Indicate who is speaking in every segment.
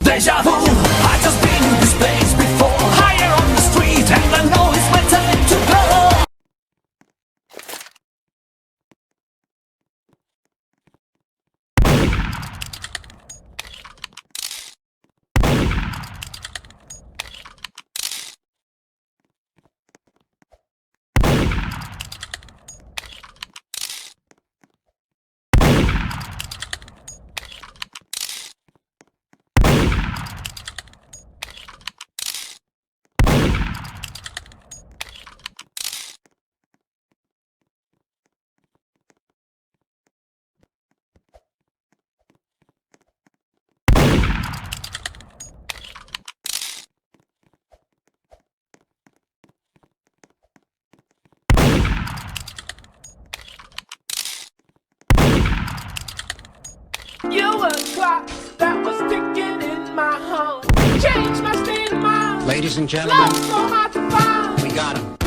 Speaker 1: Deja vu, I just been in this place before. Higher on the street and I know it's my time to go.
Speaker 2: You were a clock that was ticking in my home. Changed my state of mind.
Speaker 3: Ladies and gentlemen,
Speaker 2: Love so hard to find.
Speaker 3: we got him.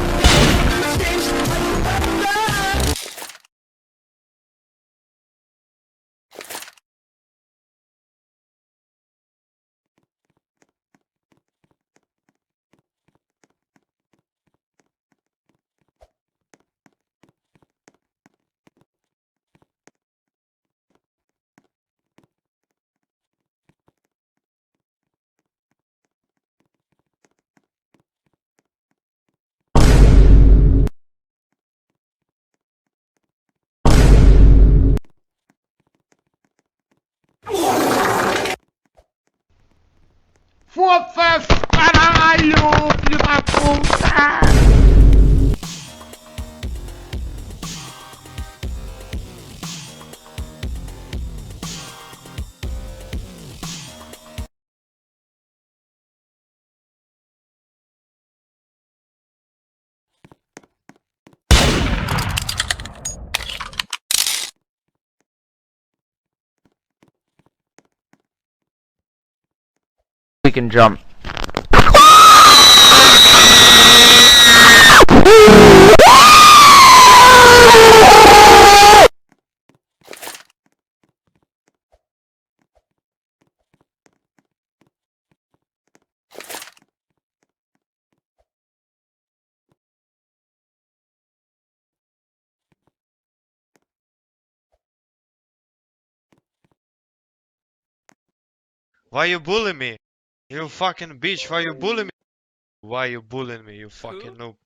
Speaker 4: Força caralho, filho da puta!
Speaker 5: We can jump.
Speaker 6: Why you bullying me? You fucking bitch, why you bullying me? Why you bullying me, you fucking noob?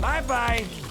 Speaker 3: Bye bye.